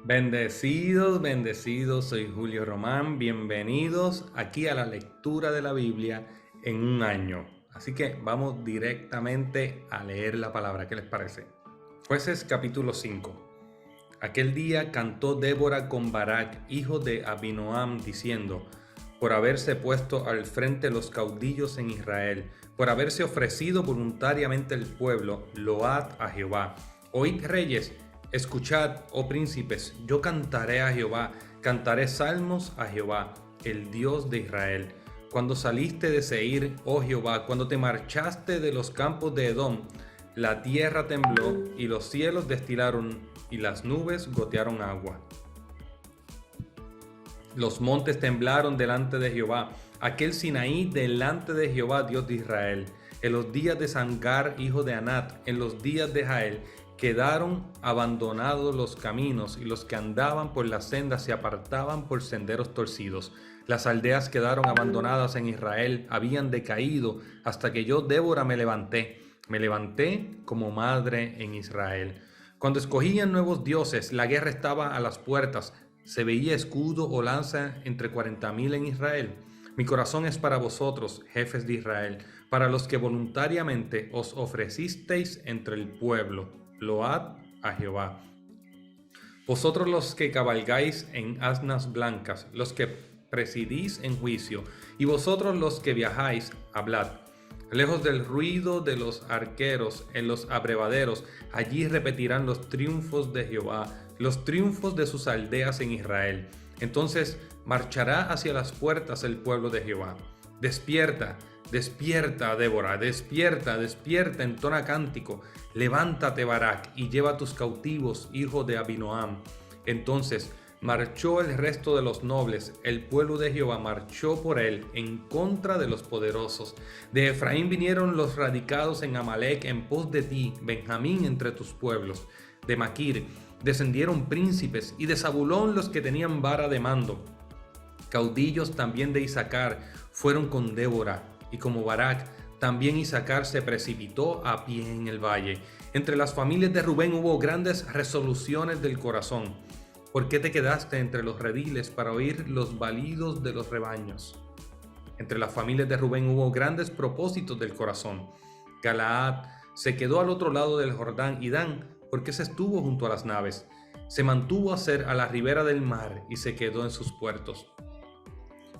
Bendecidos, bendecidos, soy Julio Román, bienvenidos aquí a la lectura de la Biblia en un año. Así que vamos directamente a leer la palabra, ¿qué les parece? Jueces capítulo 5. Aquel día cantó Débora con Barak, hijo de Abinoam, diciendo: por haberse puesto al frente los caudillos en Israel, por haberse ofrecido voluntariamente el pueblo, load a Jehová. Oíd reyes, escuchad, oh príncipes, yo cantaré a Jehová, cantaré salmos a Jehová, el Dios de Israel. Cuando saliste de Seir, oh Jehová, cuando te marchaste de los campos de Edom, la tierra tembló y los cielos destilaron y las nubes gotearon agua. Los montes temblaron delante de Jehová, aquel Sinaí delante de Jehová, Dios de Israel. En los días de Sangar, hijo de Anat, en los días de Jael, quedaron abandonados los caminos, y los que andaban por las sendas se apartaban por senderos torcidos. Las aldeas quedaron abandonadas en Israel, habían decaído, hasta que yo, Débora, me levanté como madre en Israel. Cuando escogían nuevos dioses, la guerra estaba a las puertas. ¿Se veía escudo o lanza entre 40,000 en Israel? Mi corazón es para vosotros, jefes de Israel, para los que voluntariamente os ofrecisteis entre el pueblo. Load a Jehová. Vosotros los que cabalgáis en asnas blancas, los que presidís en juicio, y vosotros los que viajáis, hablad. Lejos del ruido de los arqueros, en los abrevaderos, allí repetirán los triunfos de Jehová, los triunfos de sus aldeas en Israel. Entonces marchará hacia las puertas el pueblo de Jehová. Despierta, despierta, Débora, despierta, despierta, entona cántico. Levántate, Barak, y lleva tus cautivos, hijo de Abinoam. Entonces marchó el resto de los nobles, el pueblo de Jehová marchó por él en contra de los poderosos. De Efraín vinieron los radicados en Amalec en pos de ti, Benjamín entre tus pueblos. De Maquir descendieron príncipes, y de Zabulón los que tenían vara de mando. Caudillos también de Isaacar fueron con Débora, y como Barak, también Isaacar se precipitó a pie en el valle. Entre las familias de Rubén hubo grandes resoluciones del corazón. ¿Por qué te quedaste entre los rediles para oír los balidos de los rebaños? Entre las familias de Rubén hubo grandes propósitos del corazón. Galaad se quedó al otro lado del Jordán, y Dan, porque se estuvo junto a las naves. Se mantuvo a la ribera del mar y se quedó en sus puertos.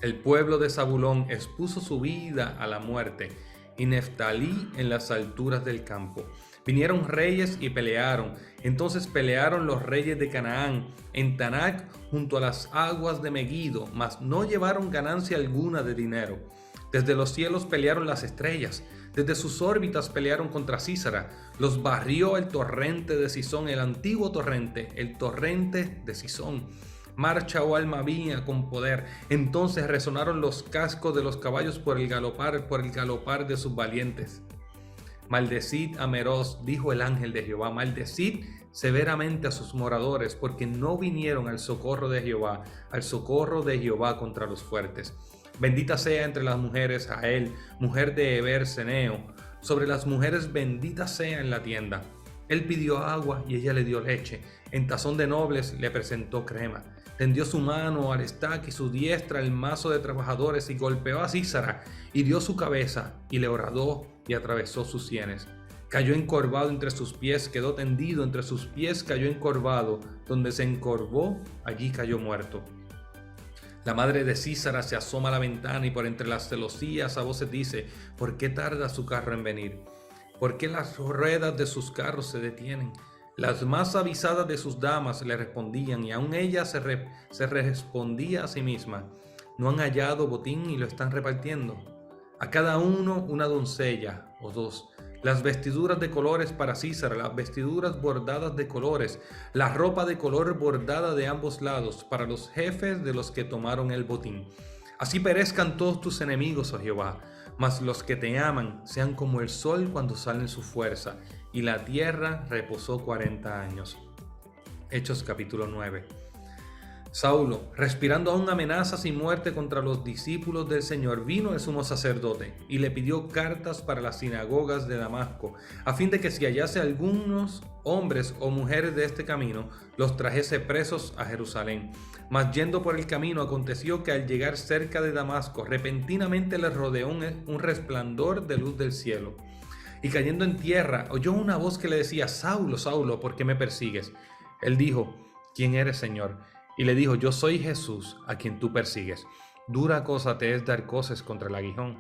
El pueblo de Zabulón expuso su vida a la muerte, y Neftalí en las alturas del campo. Vinieron reyes y pelearon. Entonces pelearon los reyes de Canaán en Tanac junto a las aguas de Megido, mas no llevaron ganancia alguna de dinero. Desde los cielos pelearon las estrellas, desde sus órbitas pelearon contra Sísara. Los barrió el torrente de Sisón, el antiguo torrente, el torrente de Sisón. Marcha, oh alma mía, con poder. Entonces resonaron los cascos de los caballos por el galopar de sus valientes. Maldecid a Meroz, dijo el ángel de Jehová, maldecid severamente a sus moradores, porque no vinieron al socorro de Jehová contra los fuertes. Bendita sea entre las mujeres Jael, mujer de Heber Seneo, sobre las mujeres bendita sea en la tienda. Él pidió agua y ella le dio leche, en tazón de nobles le presentó crema. Tendió su mano al estaque y su diestra el mazo de trabajadores, y golpeó a Sísara, y dio su cabeza, y le horadó y atravesó sus sienes. Cayó encorvado entre sus pies, quedó tendido entre sus pies, cayó encorvado, donde se encorvó, allí cayó muerto. La madre de Sísara se asoma a la ventana, y por entre las celosías a voces dice: ¿por qué tarda su carro en venir? ¿Por qué las ruedas de sus carros se detienen? Las más avisadas de sus damas le respondían, y aún ella se respondía a sí misma: ¿no han hallado botín y lo están repartiendo? A cada uno una doncella o dos. Las vestiduras de colores para Sísara, las vestiduras bordadas de colores, la ropa de color bordada de ambos lados, para los jefes de los que tomaron el botín. Así perezcan todos tus enemigos, oh Jehová, mas los que te aman sean como el sol cuando sale en su fuerza. Y la tierra reposó 40 años. Hechos capítulo 9. Saulo, respirando aún amenazas y muerte contra los discípulos del Señor, vino el sumo sacerdote y le pidió cartas para las sinagogas de Damasco, a fin de que si hallase algunos hombres o mujeres de este camino, los trajese presos a Jerusalén. Mas yendo por el camino, aconteció que al llegar cerca de Damasco, repentinamente le rodeó un resplandor de luz del cielo. Y cayendo en tierra, oyó una voz que le decía: Saulo, Saulo, ¿por qué me persigues? Él dijo: ¿Quién eres, Señor? Y le dijo: Yo soy Jesús, a quien tú persigues. Dura cosa te es dar coces contra el aguijón.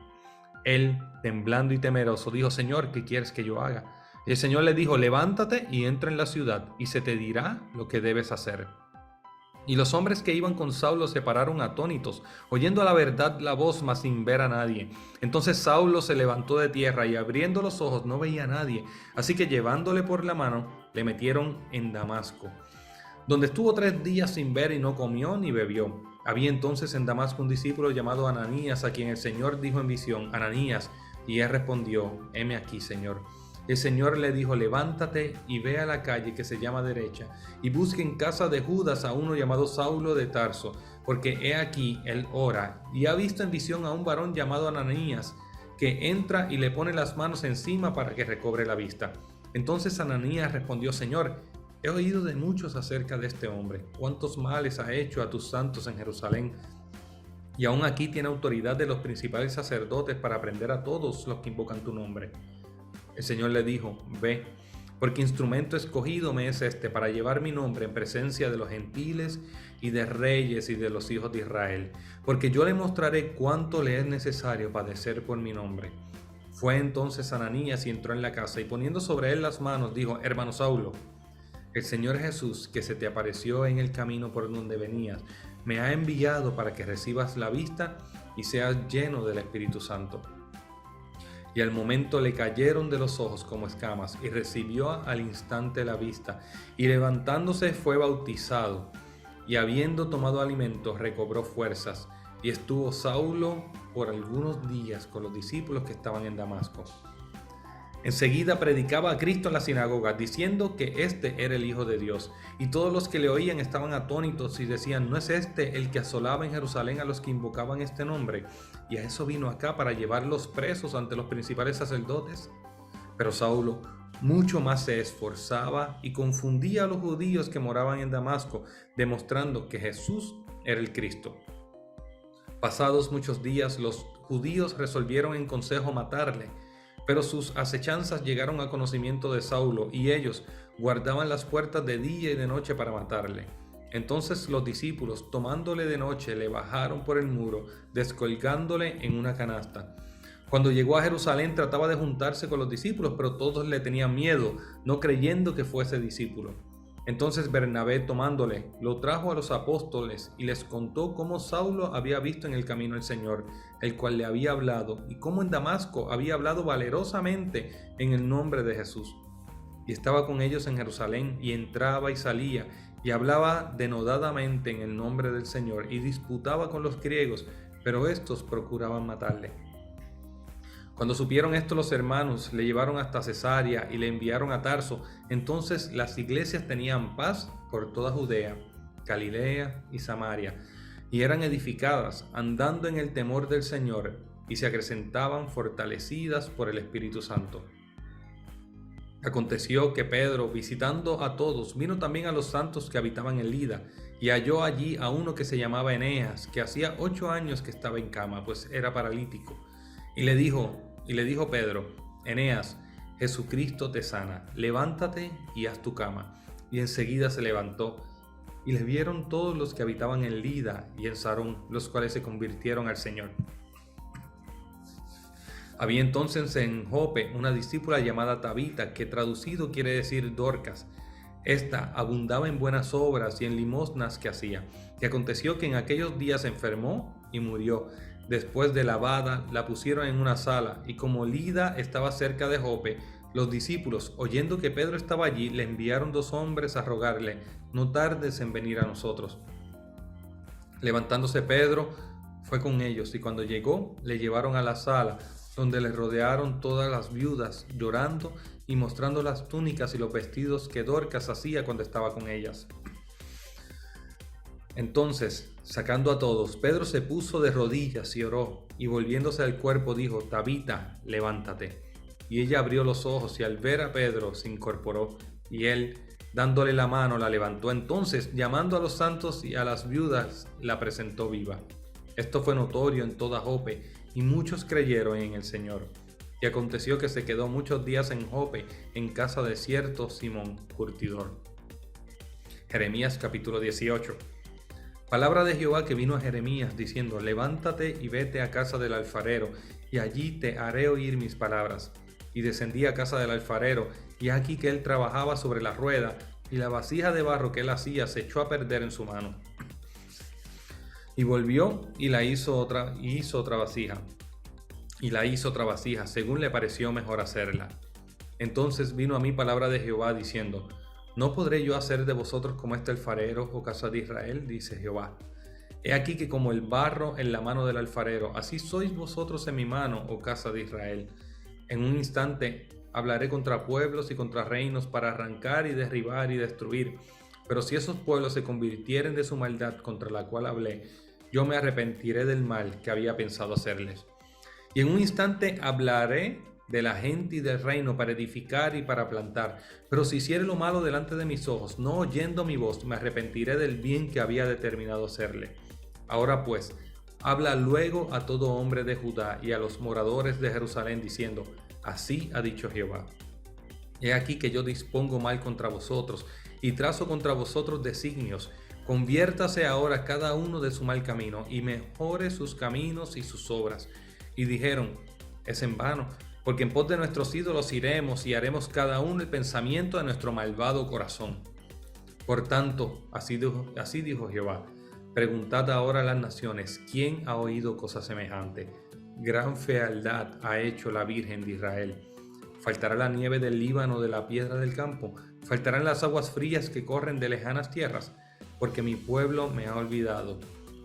Él, temblando y temeroso, dijo: Señor, ¿qué quieres que yo haga? Y el Señor le dijo: Levántate y entra en la ciudad, y se te dirá lo que debes hacer. Y los hombres que iban con Saulo se pararon atónitos, oyendo a la verdad la voz, mas sin ver a nadie. Entonces Saulo se levantó de tierra, y abriendo los ojos no veía a nadie. Así que llevándole por la mano, le metieron en Damasco, donde estuvo 3 días sin ver y no comió ni bebió. Había entonces en Damasco un discípulo llamado Ananías, a quien el Señor dijo en visión: Ananías. Y él respondió: heme aquí, Señor. El Señor le dijo: levántate y ve a la calle que se llama Derecha, y busque en casa de Judas a uno llamado Saulo de Tarso, porque he aquí él ora, y ha visto en visión a un varón llamado Ananías, que entra y le pone las manos encima para que recobre la vista. Entonces Ananías respondió: Señor, he oído de muchos acerca de este hombre, cuántos males ha hecho a tus santos en Jerusalén, y aún aquí tiene autoridad de los principales sacerdotes para prender a todos los que invocan tu nombre. El Señor le dijo: ve, porque instrumento escogido me es este para llevar mi nombre en presencia de los gentiles y de reyes y de los hijos de Israel, porque yo le mostraré cuánto le es necesario padecer por mi nombre. Fue entonces Ananías y entró en la casa, y poniendo sobre él las manos, dijo: Hermano Saulo, el Señor Jesús, que se te apareció en el camino por donde venías, me ha enviado para que recibas la vista y seas lleno del Espíritu Santo. Y al momento le cayeron de los ojos como escamas, y recibió al instante la vista, y levantándose fue bautizado, y habiendo tomado alimento recobró fuerzas, y estuvo Saulo por algunos días con los discípulos que estaban en Damasco. Enseguida predicaba a Cristo en la sinagoga, diciendo que este era el Hijo de Dios, y todos los que le oían estaban atónitos y decían: ¿no es este el que asolaba en Jerusalén a los que invocaban este nombre? Y a eso vino acá, para llevarlos presos ante los principales sacerdotes. Pero Saulo mucho más se esforzaba y confundía a los judíos que moraban en Damasco, demostrando que Jesús era el Cristo. Pasados muchos días, los judíos resolvieron en consejo matarle, pero sus acechanzas llegaron a conocimiento de Saulo, y ellos guardaban las puertas de día y de noche para matarle. Entonces los discípulos, tomándole de noche, le bajaron por el muro, descolgándole en una canasta. Cuando llegó a Jerusalén, trataba de juntarse con los discípulos, pero todos le tenían miedo, no creyendo que fuese discípulo. Entonces Bernabé, tomándole, lo trajo a los apóstoles y les contó cómo Saulo había visto en el camino al Señor, el cual le había hablado, y cómo en Damasco había hablado valerosamente en el nombre de Jesús. Y estaba con ellos en Jerusalén, y entraba y salía, y hablaba denodadamente en el nombre del Señor, y disputaba con los griegos, pero estos procuraban matarle. Cuando supieron esto los hermanos, le llevaron hasta Cesarea y le enviaron a Tarso. Entonces las iglesias tenían paz por toda Judea, Galilea y Samaria, y eran edificadas, andando en el temor del Señor, y se acrecentaban fortalecidas por el Espíritu Santo. Aconteció que Pedro, visitando a todos, vino también a los santos que habitaban en Lida, y halló allí a uno que se llamaba Eneas, que hacía 8 años que estaba en cama, pues era paralítico. Y le dijo Pedro: Eneas, Jesucristo te sana, levántate y haz tu cama. Y enseguida se levantó, y le vieron todos los que habitaban en Lida y en Sarón, los cuales se convirtieron al Señor. Había entonces en Jope una discípula llamada Tabita, que traducido quiere decir Dorcas. Esta abundaba en buenas obras y en limosnas que hacía. Y aconteció que en aquellos días se enfermó y murió. Después de lavada, la pusieron en una sala, y como Lida estaba cerca de Jope, los discípulos, oyendo que Pedro estaba allí, le enviaron 2 hombres a rogarle: no tardes en venir a nosotros. Levantándose Pedro, fue con ellos, y cuando llegó, le llevaron a la sala, donde le rodearon todas las viudas, llorando y mostrando las túnicas y los vestidos que Dorcas hacía cuando estaba con ellas. Entonces, sacando a todos, Pedro se puso de rodillas y oró, y volviéndose al cuerpo dijo: Tabita, levántate. Y ella abrió los ojos, y al ver a Pedro se incorporó, y él, dándole la mano, la levantó. Entonces, llamando a los santos y a las viudas, la presentó viva. Esto fue notorio en toda Jope, y muchos creyeron en el Señor. Y aconteció que se quedó muchos días en Jope, en casa de cierto Simón curtidor. Jeremías capítulo 18. Palabra de Jehová que vino a Jeremías diciendo: Levántate y vete a casa del alfarero, y allí te haré oír mis palabras. Y descendí a casa del alfarero, y aquí que él trabajaba sobre la rueda, y la vasija de barro que él hacía se echó a perder en su mano. Y volvió y hizo otra vasija, según le pareció mejor hacerla. Entonces vino a mí palabra de Jehová diciendo: ¿No podré yo hacer de vosotros como este alfarero, oh casa de Israel? Dice Jehová. He aquí que como el barro en la mano del alfarero, así sois vosotros en mi mano, oh casa de Israel. En un instante hablaré contra pueblos y contra reinos para arrancar y derribar y destruir. Pero si esos pueblos se convirtieren de su maldad contra la cual hablé, yo me arrepentiré del mal que había pensado hacerles. Y en un instante hablaré de la gente y del reino para edificar y para plantar. Pero si hiciere lo malo delante de mis ojos, no oyendo mi voz, me arrepentiré del bien que había determinado hacerle. Ahora pues, habla luego a todo hombre de Judá y a los moradores de Jerusalén, diciendo: Así ha dicho Jehová. He aquí que yo dispongo mal contra vosotros, y trazo contra vosotros designios. Conviértase ahora cada uno de su mal camino, y mejore sus caminos y sus obras. Y dijeron: Es en vano, porque en pos de nuestros ídolos iremos y haremos cada uno el pensamiento de nuestro malvado corazón. Por tanto, así dijo Jehová: Preguntad ahora a las naciones, ¿quién ha oído cosa semejante? Gran fealdad ha hecho la Virgen de Israel. ¿Faltará la nieve del Líbano de la piedra del campo? ¿Faltarán las aguas frías que corren de lejanas tierras? Porque mi pueblo me ha olvidado,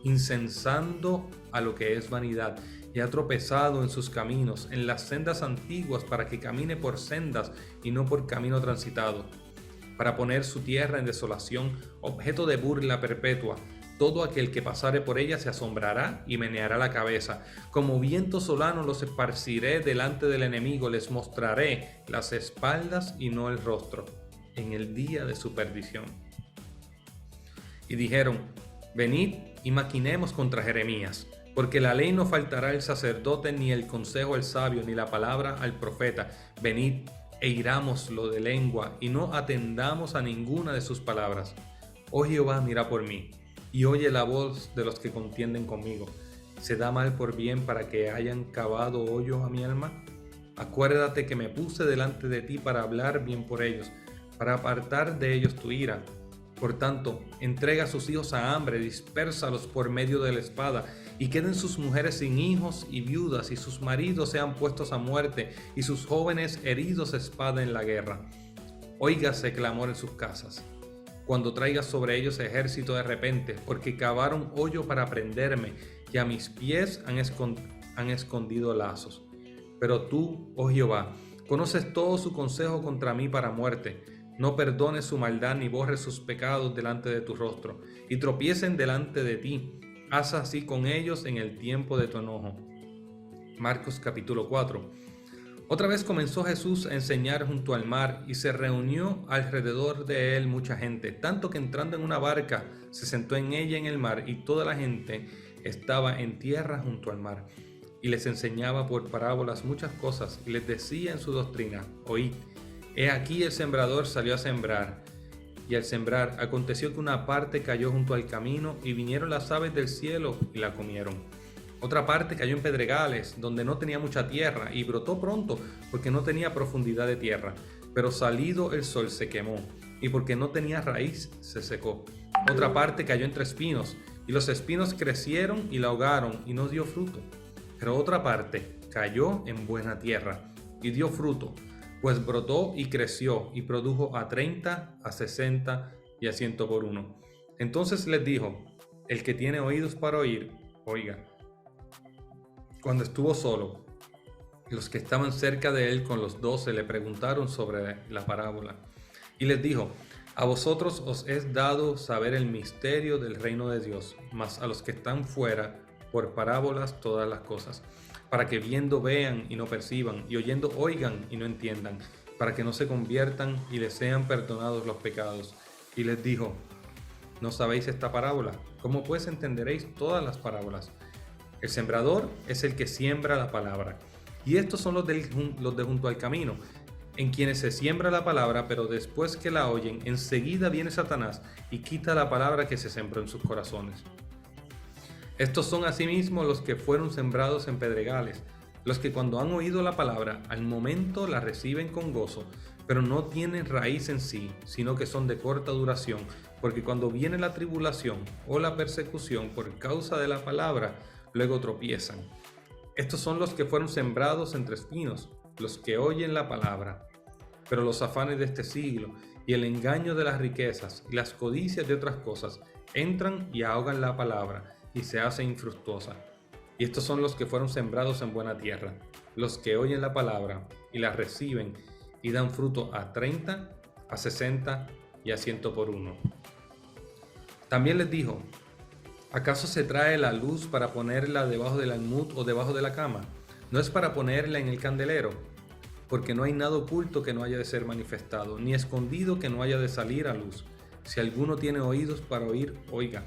incensando a lo que es vanidad, y ha tropezado en sus caminos, en las sendas antiguas, para que camine por sendas y no por camino transitado, para poner su tierra en desolación, objeto de burla perpetua. Todo aquel que pasare por ella se asombrará y meneará la cabeza. Como viento solano los esparciré delante del enemigo, les mostraré las espaldas y no el rostro, en el día de su perdición. Y dijeron: Venid y maquinemos contra Jeremías, porque la ley no faltará al sacerdote, ni el consejo al sabio, ni la palabra al profeta. Venid e irámoslo de lengua, y no atendamos a ninguna de sus palabras. Oh Jehová, mira por mí, y oye la voz de los que contienden conmigo. ¿Se da mal por bien para que hayan cavado hoyo a mi alma? Acuérdate que me puse delante de ti para hablar bien por ellos, para apartar de ellos tu ira. Por tanto, entrega a sus hijos a hambre, dispérsalos por medio de la espada, y queden sus mujeres sin hijos y viudas, y sus maridos sean puestos a muerte, y sus jóvenes heridos a espada en la guerra. Óigase clamor en sus casas, cuando traigas sobre ellos ejército de repente, porque cavaron hoyo para prenderme, y a mis pies han escondido lazos. Pero tú, oh Jehová, conoces todo su consejo contra mí para muerte. No perdones su maldad ni borres sus pecados delante de tu rostro, y tropiecen delante de ti. Haz así con ellos en el tiempo de tu enojo. Marcos capítulo 4. Otra vez comenzó Jesús a enseñar junto al mar, y se reunió alrededor de él mucha gente, tanto que entrando en una barca se sentó en ella en el mar, y toda la gente estaba en tierra junto al mar. Y les enseñaba por parábolas muchas cosas, y les decía en su doctrina: Oíd, he aquí el sembrador salió a sembrar. Y al sembrar, aconteció que una parte cayó junto al camino, y vinieron las aves del cielo y la comieron. Otra parte cayó en pedregales, donde no tenía mucha tierra, y brotó pronto, porque no tenía profundidad de tierra. Pero salido el sol se quemó, y porque no tenía raíz se secó. Otra parte cayó entre espinos, y los espinos crecieron y la ahogaron, y no dio fruto. Pero otra parte cayó en buena tierra, y dio fruto, pues brotó y creció, y produjo a 30, a 60 y a 100 por uno. Entonces les dijo: El que tiene oídos para oír, oiga. Cuando estuvo solo, los que estaban cerca de él con los 12 le preguntaron sobre la parábola. Y les dijo: A vosotros os es dado saber el misterio del reino de Dios, mas a los que están fuera, por parábolas todas las cosas, para que viendo vean y no perciban, y oyendo oigan y no entiendan, para que no se conviertan y les sean perdonados los pecados. Y les dijo: ¿No sabéis esta parábola? ¿Cómo pues entenderéis todas las parábolas? El sembrador es el que siembra la palabra, y estos son los de junto al camino, en quienes se siembra la palabra, pero después que la oyen, enseguida viene Satanás y quita la palabra que se sembró en sus corazones. Estos son asimismo los que fueron sembrados en pedregales, los que cuando han oído la palabra, al momento la reciben con gozo, pero no tienen raíz en sí, sino que son de corta duración, porque cuando viene la tribulación o la persecución por causa de la palabra, luego tropiezan. Estos son los que fueron sembrados entre espinos, los que oyen la palabra, pero los afanes de este siglo y el engaño de las riquezas y las codicias de otras cosas entran y ahogan la palabra y se hace infructuosa. Y estos son los que fueron sembrados en buena tierra, los que oyen la palabra y la reciben y dan fruto a 30, a 60 y a 100 por uno. También les dijo: ¿acaso se trae la luz para ponerla debajo del almud o debajo de la cama? No es para ponerla en el candelero, porque no hay nada oculto que no haya de ser manifestado, ni escondido que no haya de salir a luz. Si alguno tiene oídos para oír, oiga.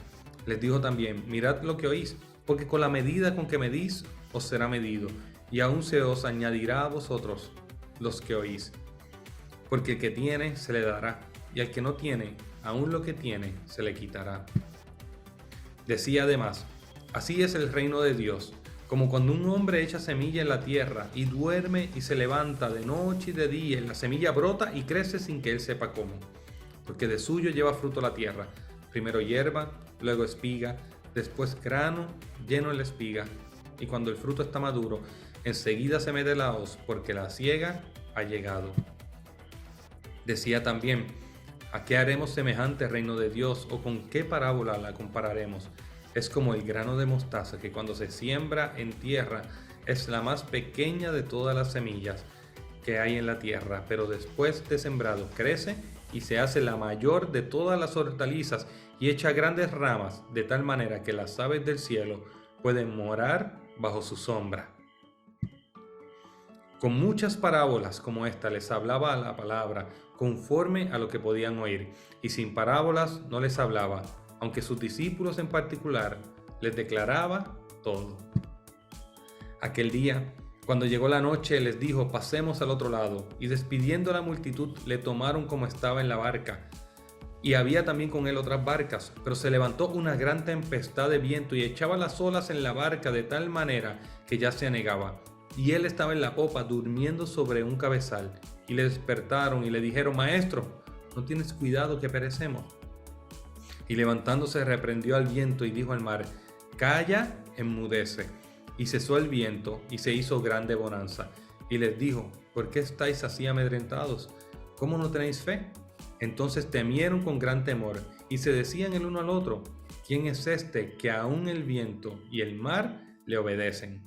Les dijo también: mirad lo que oís, porque con la medida con que medís, os será medido, y aún se os añadirá a vosotros los que oís. Porque el que tiene, se le dará, y al que no tiene, aún lo que tiene, se le quitará. Decía además: así es el reino de Dios, como cuando un hombre echa semilla en la tierra y duerme y se levanta de noche y de día, y la semilla brota y crece sin que él sepa cómo. Porque de suyo lleva fruto la tierra, primero hierba, luego espiga, después grano lleno en la espiga, y cuando el fruto está maduro, enseguida se mete la hoz, porque la siega ha llegado. Decía también: ¿a qué haremos semejante reino de Dios, o con qué parábola la compararemos? Es como el grano de mostaza, que cuando se siembra en tierra es la más pequeña de todas las semillas que hay en la tierra, pero después de sembrado crece y se hace la mayor de todas las hortalizas y echa grandes ramas, de tal manera que las aves del cielo pueden morar bajo su sombra. Con muchas parábolas como esta les hablaba la palabra, conforme a lo que podían oír, y sin parábolas no les hablaba, aunque sus discípulos en particular les declaraba todo. Aquel día, cuando llegó la noche, les dijo: pasemos al otro lado, y despidiendo a la multitud, le tomaron como estaba en la barca. Y había también con él otras barcas, pero se levantó una gran tempestad de viento y echaba las olas en la barca de tal manera que ya se anegaba. Y él estaba en la popa durmiendo sobre un cabezal. Y le despertaron y le dijeron: Maestro, ¿no tienes cuidado que perecemos? Y levantándose reprendió al viento y dijo al mar: Calla, enmudece. Y cesó el viento y se hizo grande bonanza. Y les dijo: ¿por qué estáis así amedrentados? ¿Cómo no tenéis fe? Entonces temieron con gran temor y se decían el uno al otro: ¿quién es este que aún el viento y el mar le obedecen?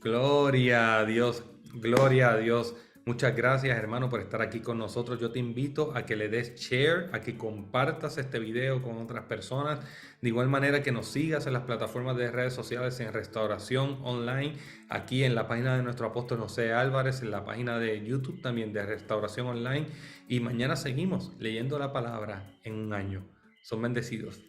Gloria a Dios, gloria a Dios. Muchas gracias, hermano, por estar aquí con nosotros. Yo te invito a que le des share, a que compartas este video con otras personas. De igual manera que nos sigas en las plataformas de redes sociales en Restauración Online, aquí en la página de nuestro apóstol José Álvarez, en la página de YouTube también de Restauración Online. Y mañana seguimos leyendo la palabra en un año. Son bendecidos.